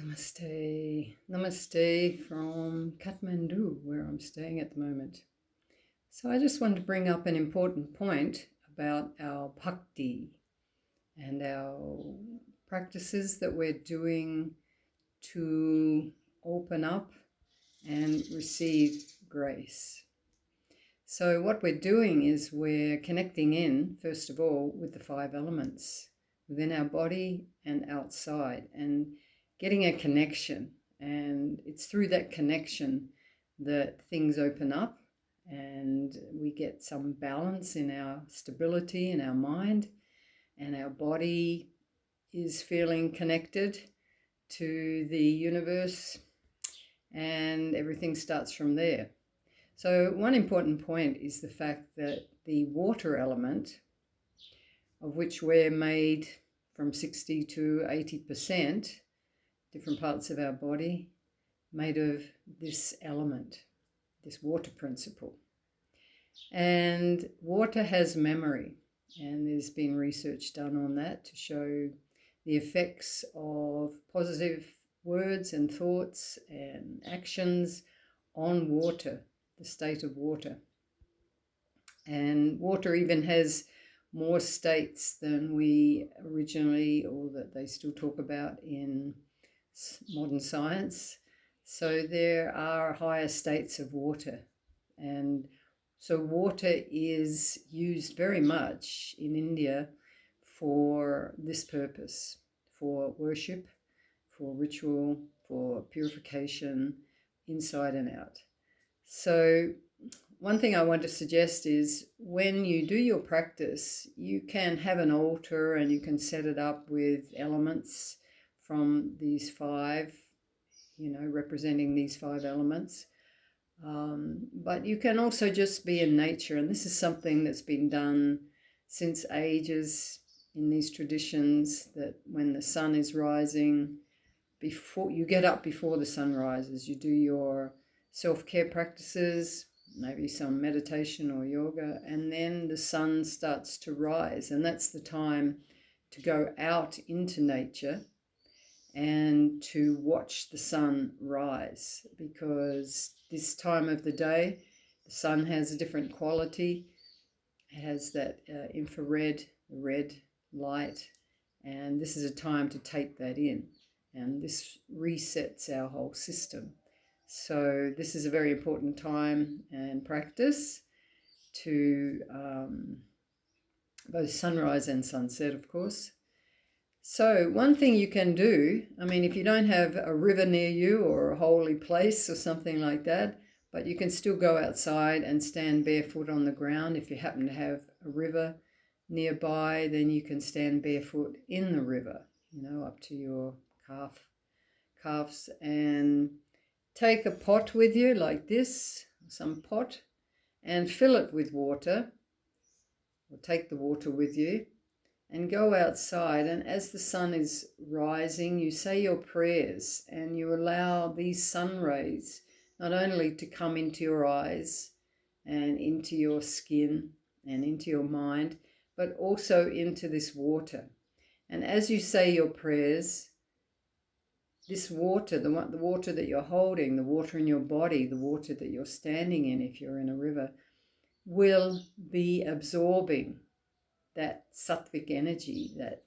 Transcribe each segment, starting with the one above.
Namaste. Namaste from Kathmandu, where I'm staying at the moment. So I just want to bring up an important point about our bhakti and our practices that we're doing to open up and receive grace. So what we're doing is we're connecting in, first of all, with the 5 elements within our body and outside, and getting a connection. And it's through that connection that things open up and we get some balance in our stability in our mind, and our body is feeling connected to the universe, and everything starts from there. So one important point is the fact that the water element, of which we're made from 60 to 80%, different parts of our body, made of this element, this water principle. And water has memory, and there's been research done on that to show the effects of positive words and thoughts and actions on water, the state of water. And water even has more states than we originally, or that they still talk about in modern science. So there are higher states of water. And so water is used very much in India for this purpose, for worship, for ritual, for purification, inside and out. So one thing I want to suggest is when you do your practice, you can have an altar and you can set it up with elements from these 5, representing these 5 elements. But you can also just be in nature, and this is something that's been done since ages in these traditions, that when the sun is rising, before you get up before the sun rises, you do your self-care practices, maybe some meditation or yoga, and then the sun starts to rise, and that's the time to go out into nature and to watch the sun rise, because this time of the day the sun has a different quality. It has that infrared, red light, and this is a time to take that in, and this resets our whole system. So this is a very important time and practice to both sunrise and sunset, of course. So one thing you can do, if you don't have a river near you or a holy place or something like that, but you can still go outside and stand barefoot on the ground. If you happen to have a river nearby, then you can stand barefoot in the river, up to your calves, and take a pot with you like this, some pot, and fill it with water, or take the water with you, and go outside. And as the sun is rising, you say your prayers, and you allow these sun rays not only to come into your eyes and into your skin and into your mind, but also into this water. And as you say your prayers, this water, the water that you're holding, the water in your body, the water that you're standing in if you're in a river, will be absorbing that sattvic energy, that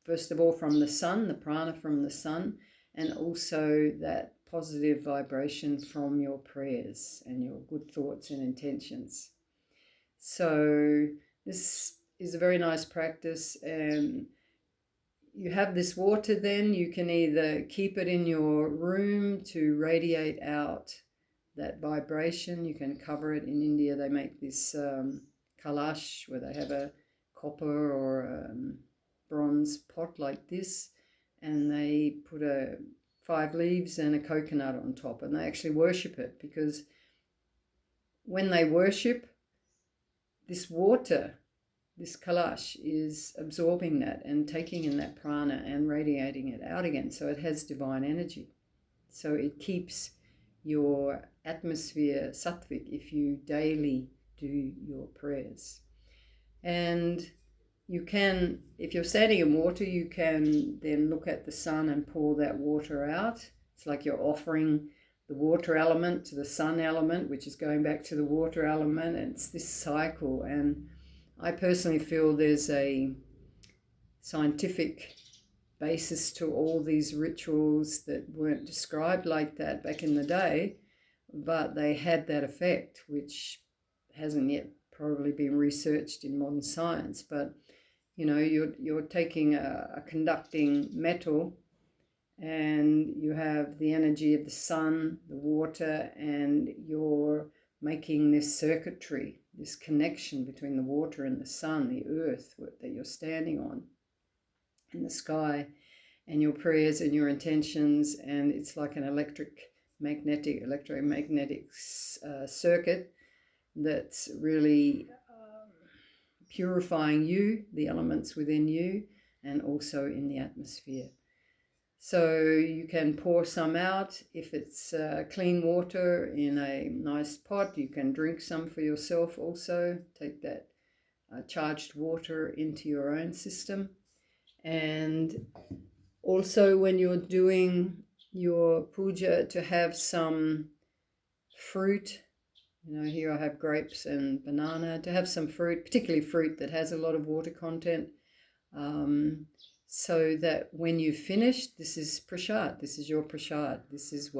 first of all from the sun, the prana from the sun, and also that positive vibration from your prayers and your good thoughts and intentions. So this is a very nice practice, and you have this water, then you can either keep it in your room to radiate out that vibration. You can cover it. In India they make this kalash, where they have a copper or bronze pot like this, and they put 5 leaves and a coconut on top, and they actually worship it, because when they worship, this water, this kalash, is absorbing that and taking in that prana and radiating it out again, so it has divine energy. So it keeps your atmosphere sattvic if you daily do your prayers. And you can, if you're standing in water, you can then look at the sun and pour that water out. It's like you're offering the water element to the sun element, which is going back to the water element, and it's this cycle. And I personally feel there's a scientific basis to all these rituals that weren't described like that back in the day, but they had that effect, which hasn't yet probably been researched in modern science. But you know, you're taking a conducting metal, and you have the energy of the sun, the water, and you're making this circuitry, this connection between the water and the sun, the earth that you're standing on, and the sky, and your prayers and your intentions. And it's like an electromagnetic circuit that's really purifying you, the elements within you, and also in the atmosphere. So you can pour some out. If it's clean water in a nice pot, you can drink some for yourself also. Take that charged water into your own system. And also when you're doing your puja, to have some fruit. You know, here I have grapes and banana. To have some fruit, particularly fruit that has a lot of water content, so that when you finish, this is prasad. This is your prasad. This is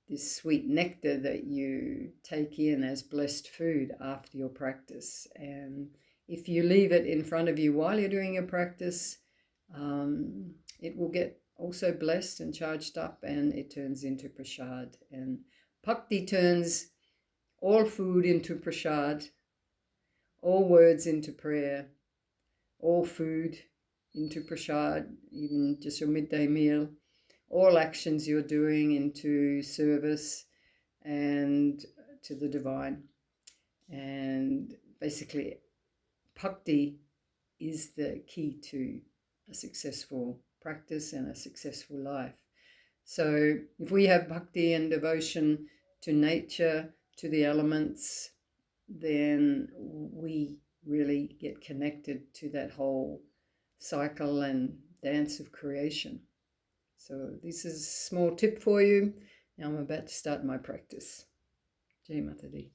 this sweet nectar that you take in as blessed food after your practice. And if you leave it in front of you while you're doing your practice, it will get also blessed and charged up, and it turns into prasad. And Bhakti turns all food into prasad, all words into prayer, all food into prasad, even just your midday meal, all actions you're doing into service and to the divine. And basically, Bhakti is the key to a successful practice and a successful life. So if we have bhakti and devotion to nature, to the elements, then we really get connected to that whole cycle and dance of creation. So this is a small tip for you. Now I'm about to start my practice. Jai Mata Di.